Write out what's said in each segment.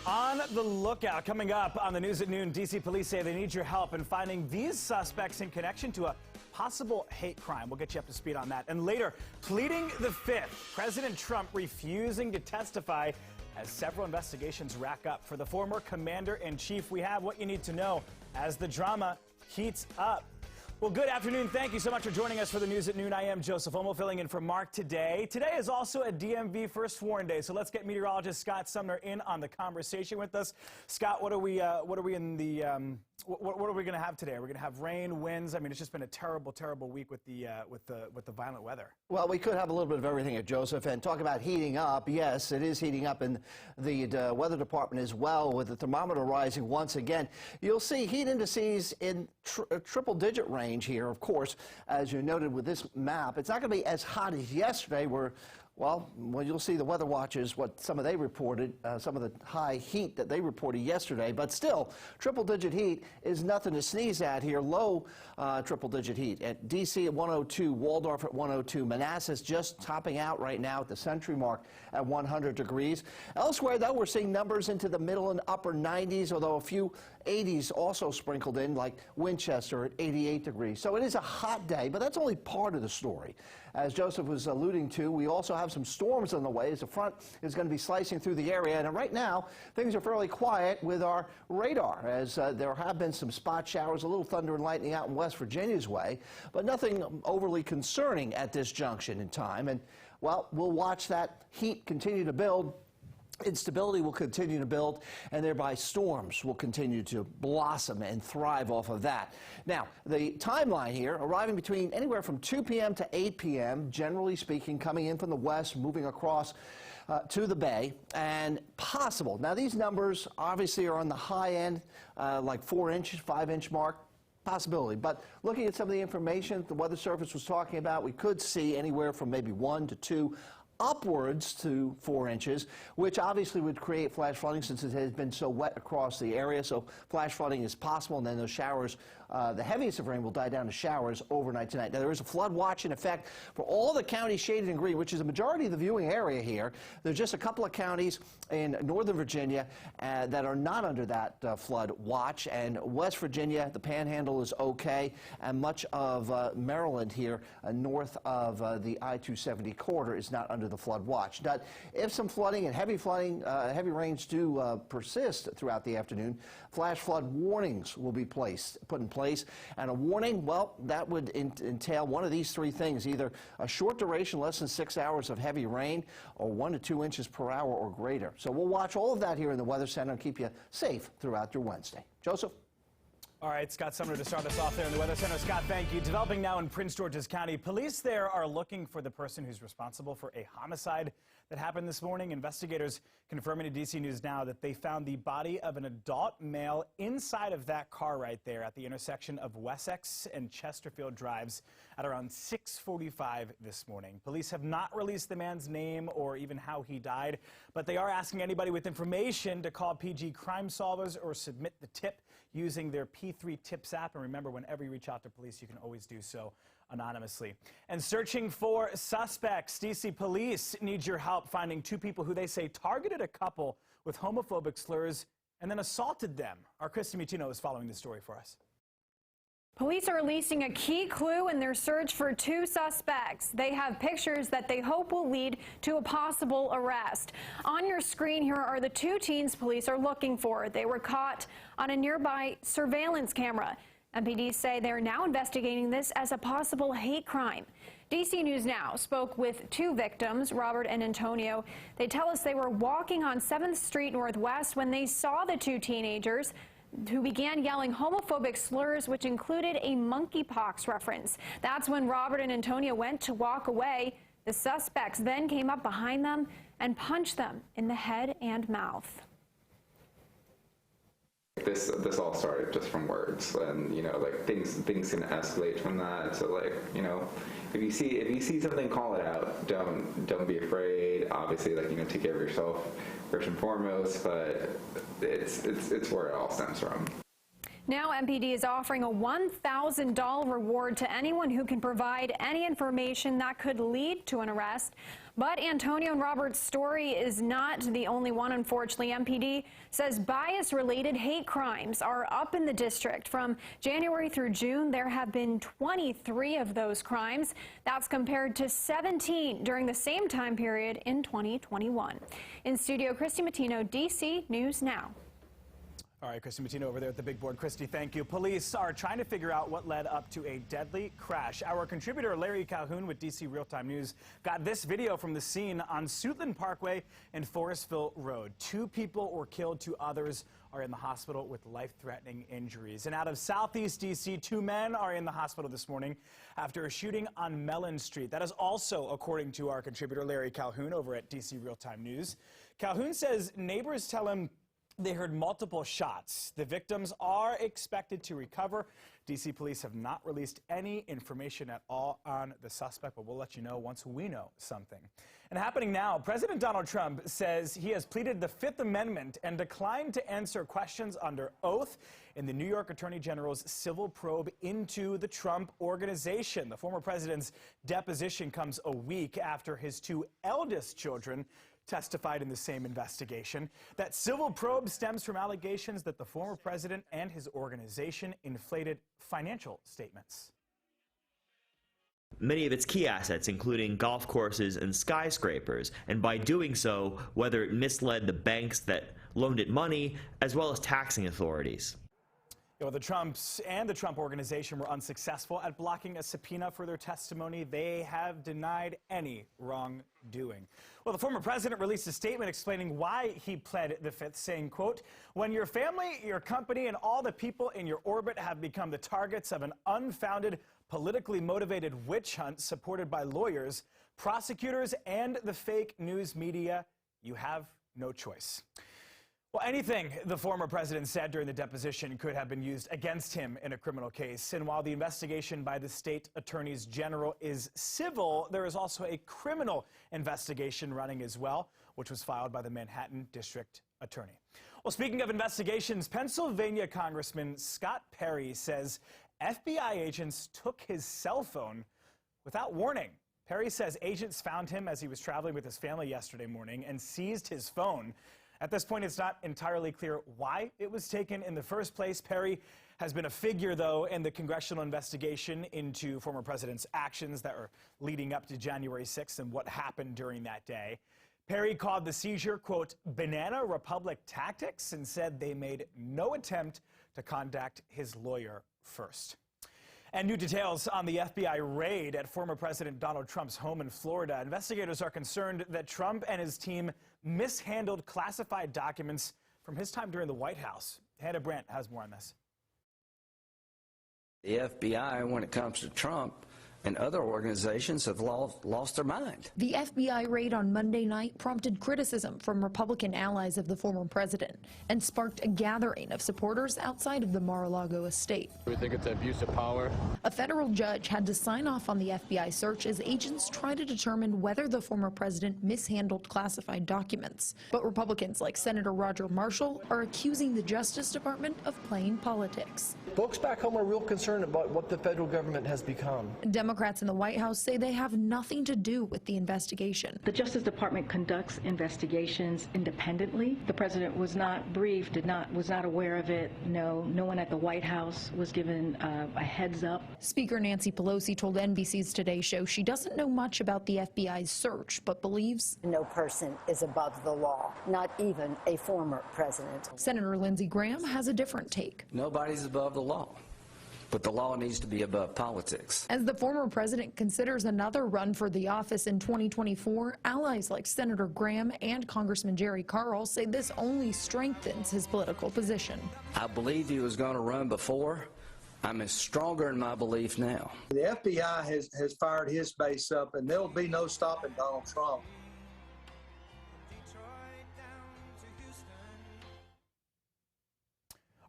On the lookout. Coming up on the news at noon, D.C. police say they need your help in finding these suspects in connection to a possible hate crime. We'll get you up to speed on that. And later, pleading the fifth, President Trump refusing to testify as several investigations rack up. For the former commander-in-chief, we have what you need to know as the drama heats up. Well, good afternoon. Thank you so much for joining us for the news at noon. I am Joseph Omo, filling in for Mark today. Today is also a DMV First Sworn Day, so let's get meteorologist Scott Sumner in on the conversation with us. Scott, what are we going to have today? We're going to have rain, winds. I mean, it's just been a terrible, terrible week with the violent weather. Well, we could have a little bit of everything at Joseph, and talk about heating up. Yes, it is heating up in the weather department as well, with the thermometer rising once again. You'll see heat indices in triple-digit range here, of course, as you noted with this map. It's not going to be as hot as yesterday, where well, you'll see the weather watchers, what some of they reported, some of the high heat that they reported yesterday. But still, triple-digit heat is nothing to sneeze at here. Low triple-digit heat at D.C. at 102, Waldorf at 102, Manassas just topping out right now at the century mark at 100 degrees. Elsewhere, though, we're seeing numbers into the middle and upper 90s, although a few 80s also sprinkled in, like Winchester at 88 degrees. So it is a hot day, but that's only part of the story. As Joseph was alluding to, we also have some storms on the way as the front is going to be slicing through the area. And right now, things are fairly quiet with our radar, as there have been some spot showers, a little thunder and lightning out in West Virginia's way, but nothing overly concerning at this junction in time. And, well, we'll watch that heat continue to build. Instability will continue to build, and thereby storms will continue to blossom and thrive off of that. Now, the timeline here, arriving between anywhere from 2 p.m. to 8 p.m., generally speaking, coming in from the west, moving across to the bay, and possible. Now, these numbers obviously are on the high end, like 4-inch, 5-inch mark. Possibility, but looking at some of the information the Weather Service was talking about, we could see anywhere from maybe 1 to 2 upwards to 4 inches, which obviously would create flash flooding since it has been so wet across the area. So flash flooding is possible, and then those showers, the heaviest of rain will die down to showers overnight tonight. Now, there is a flood watch in effect for all the counties shaded in green, which is a majority of the viewing area here. There's just a couple of counties in Northern Virginia that are not under that flood watch, and West Virginia, the Panhandle is okay, and much of Maryland here, north of the I-270 corridor, is not under the flood watch. Now, if some flooding and heavy rains do persist throughout the afternoon, flash flood warnings will be put in place. And a warning, well, that would entail one of these three things: either a short duration, less than 6 hours of heavy rain, or 1 to 2 inches per hour or greater. So we'll watch all of that here in the Weather Center and keep you safe throughout your Wednesday. Joseph? All right, Scott Sumner to start us off there in the Weather Center. Scott, thank you. Developing now in Prince George's County, police there are looking for the person who's responsible for a homicide that happened this morning. Investigators confirming to DC News Now that they found the body of an adult male inside of that car right there at the intersection of Wessex and Chesterfield Drives at around 6:45 this morning. Police have not released the man's name or even how he died, but they are asking anybody with information to call PG Crime Solvers or submit the tip using their P3 Tips app. And remember, whenever you reach out to police, you can always do so anonymously. And searching for suspects, DC police need your help finding 2 people who they say targeted a couple with homophobic slurs and then assaulted them. Our Kristen Mutino is following this story for us. Police are releasing a key clue in their search for 2 suspects. They have pictures that they hope will lead to a possible arrest. On your screen here are the 2 teens police are looking for. They were caught on a nearby surveillance camera. MPD say they're now investigating this as a possible hate crime. DC News Now spoke with 2 victims, Robert and Antonio. They tell us they were walking on 7th Street Northwest when they saw the 2 teenagers who began yelling homophobic slurs, which included a monkeypox reference. That's when Robert and Antonio went to walk away. The suspects then came up behind them and punched them in the head and mouth. This all started just from words, and like things can escalate from that. So like if you see something, call it out. Don't be afraid. Obviously, like take care of yourself first and foremost, but it's where it all stems from. Now MPD is offering a $1,000 reward to anyone who can provide any information that could lead to an arrest. But Antonio and Robert's story is not the only one, unfortunately. MPD says bias-related hate crimes are up in the district. From January through June, there have been 23 of those crimes. That's compared to 17 during the same time period in 2021. In studio, Christy Matino, DC News Now. All right, Christy Matino over there at the big board. Christy, thank you. Police are trying to figure out what led up to a deadly crash. Our contributor, Larry Calhoun with DC Real-Time News, got this video from the scene on Suitland Parkway and Forestville Road. 2 people were killed, 2 others are in the hospital with life-threatening injuries. And out of Southeast DC, 2 men are in the hospital this morning after a shooting on Mellon Street. That is also according to our contributor, Larry Calhoun, over at DC Real-Time News. Calhoun says neighbors tell him they heard multiple shots. The victims are expected to recover. DC police have not released any information at all on the suspect, but we'll let you know once we know something. And happening now, President Donald Trump says he has pleaded the 5th Amendment and declined to answer questions under oath in the New York Attorney General's civil probe into the Trump Organization. The former president's deposition comes a week after his 2 eldest children testified in the same investigation. That civil probe stems from allegations that the former president and his organization inflated financial statements. Many of its key assets, including golf courses and skyscrapers, and by doing so, whether it misled the banks that loaned it money, as well as taxing authorities. The Trumps and the Trump Organization were unsuccessful at blocking a subpoena for their testimony. They have denied any wrongdoing. Well, the former president released a statement explaining why he pled the 5th, saying, quote, "When your family, your company, and all the people in your orbit have become the targets of an unfounded, politically motivated witch hunt supported by lawyers, prosecutors, and the fake news media, you have no choice." Well, anything the former president said during the deposition could have been used against him in a criminal case. And while the investigation by the state attorneys general is civil, there is also a criminal investigation running as well, which was filed by the Manhattan District Attorney. Well, speaking of investigations, Pennsylvania Congressman Scott Perry says FBI agents took his cell phone without warning. Perry says agents found him as he was traveling with his family yesterday morning and seized his phone. At this point, it's not entirely clear why it was taken in the first place. Perry has been a figure, though, in the congressional investigation into former president's actions that were leading up to January 6th and what happened during that day. Perry called the seizure, quote, "Banana Republic tactics," and said they made no attempt to contact his lawyer first. And new details on the FBI raid at former President Donald Trump's home in Florida. Investigators are concerned that Trump and his team mishandled classified documents from his time during the White House. Hannah Brandt has more on this. The FBI, when it comes to Trump and other organizations, have lost their mind. The FBI raid on Monday night prompted criticism from Republican allies of the former president and sparked a gathering of supporters outside of the Mar-a-Lago estate. We think it's an abuse of power. A federal judge had to sign off on the FBI search as agents try to determine whether the former president mishandled classified documents. But Republicans like Senator Roger Marshall are accusing the Justice Department of playing politics. Folks back home are real concerned about what the federal government has become. Democrats in the White House say they have nothing to do with the investigation. The Justice Department conducts investigations independently. The president was not briefed, was not aware of it. No one at the White House was given a heads up. Speaker Nancy Pelosi told NBC's Today Show she doesn't know much about the FBI's search, but believes no person is above the law, not even a former president. Senator Lindsey Graham has a different take. Nobody's above the law, but the law needs to be above politics. As the former president considers another run for the office in 2024, allies like Senator Graham and Congressman Jerry Carl say this only strengthens his political position. I believe he was going to run before. I'm as stronger in my belief now. The FBI has fired his base up, and there'll be no stopping Donald Trump.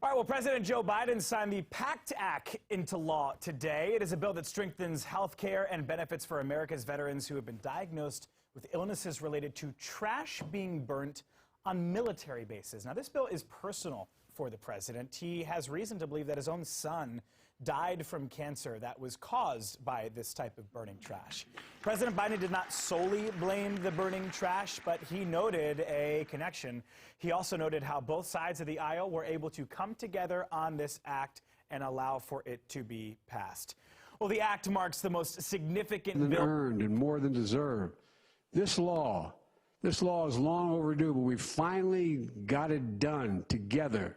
All right, well, President Joe Biden signed the PACT Act into law today. It is a bill that strengthens health care and benefits for America's veterans who have been diagnosed with illnesses related to trash being burnt on military bases. Now, this bill is personal for the president. He has reason to believe that his own son died from cancer that was caused by this type of burning trash. President Biden did not solely blame the burning trash, but he noted a connection. He also noted how both sides of the aisle were able to come together on this act and allow for it to be passed. Well, the act marks the most significant bill earned and more than deserved. This law is long overdue, but we finally got it done together.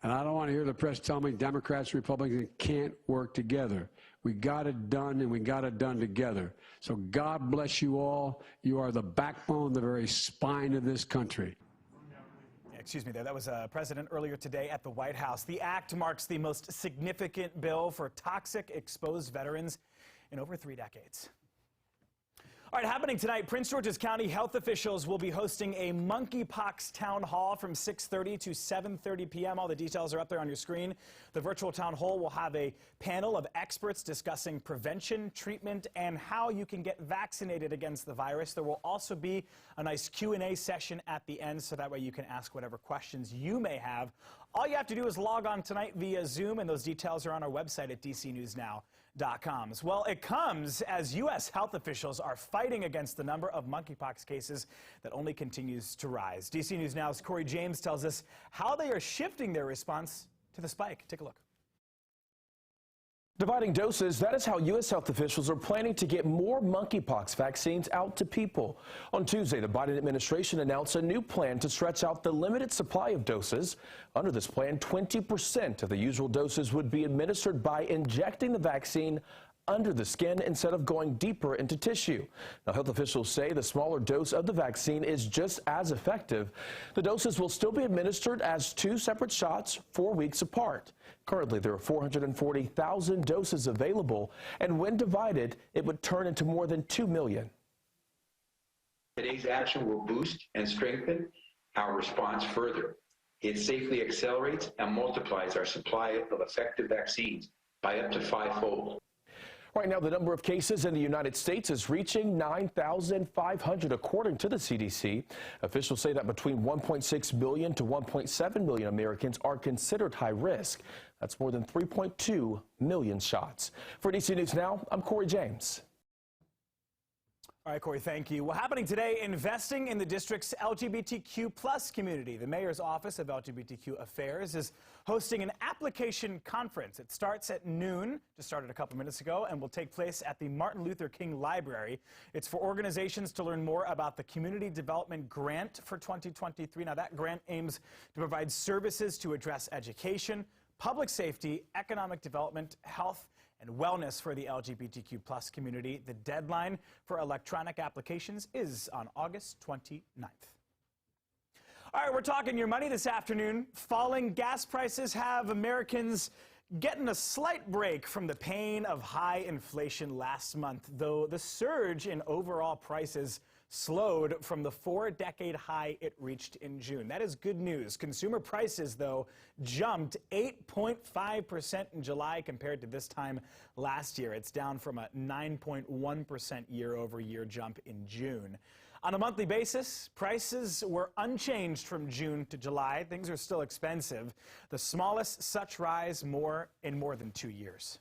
And I don't want to hear the press tell me Democrats, Republicans can't work together. We got it done, and we got it done together. So God bless you all. You are the backbone, the very spine of this country. Excuse me there. That was President earlier today at the White House. The act marks the most significant bill for toxic exposed veterans in over 3 decades. All right, happening tonight, Prince George's County health officials will be hosting a monkeypox town hall from 6:30 to 7:30 p.m. All the details are up there on your screen. The virtual town hall will have a panel of experts discussing prevention, treatment, and how you can get vaccinated against the virus. There will also be a nice Q&A session at the end, so that way you can ask whatever questions you may have. All you have to do is log on tonight via Zoom, and those details are on our website at dcnewsnow.com. Well, it comes as U.S. health officials are fighting against the number of monkeypox cases that only continues to rise. DC News Now's Corey James tells us how they are shifting their response to the spike. Take a look. Dividing doses, that is how U.S. health officials are planning to get more monkeypox vaccines out to people. On Tuesday, the Biden administration announced a new plan to stretch out the limited supply of doses. Under this plan, 20% of the usual doses would be administered by injecting the vaccine under the skin instead of going deeper into tissue. Now, health officials say the smaller dose of the vaccine is just as effective. The doses will still be administered as 2 separate shots 4 weeks apart. Currently, there are 440,000 doses available, and when divided, it would turn into more than 2 million. Today's action will boost and strengthen our response further. It safely accelerates and multiplies our supply of effective vaccines by up to 5-fold. Right now, the number of cases in the United States is reaching 9,500, according to the CDC. Officials say that between 1.6 million to 1.7 million Americans are considered high risk. That's more than 3.2 million shots. For DC News Now, I'm Corey James. All right, Corey, thank you. Well, happening today, investing in the district's LGBTQ+ community. The Mayor's Office of LGBTQ Affairs is hosting an application conference. It starts at noon, just started a couple minutes ago, and will take place at the Martin Luther King Library. It's for organizations to learn more about the Community Development Grant for 2023. Now, that grant aims to provide services to address education, public safety, economic development, health, and wellness for the LGBTQ+ community. The deadline for electronic applications is on August 29th. All right, we're talking your money this afternoon. Falling gas prices have Americans getting a slight break from the pain of high inflation last month, though the surge in overall prices slowed from the 4-decade high it reached in June. That is good news. Consumer prices, though, jumped 8.5% in July compared to this time last year. It's down from a 9.1% year-over-year jump in June. On a monthly basis, prices were unchanged from June to July. Things are still expensive, the smallest such rise in more than 2 years.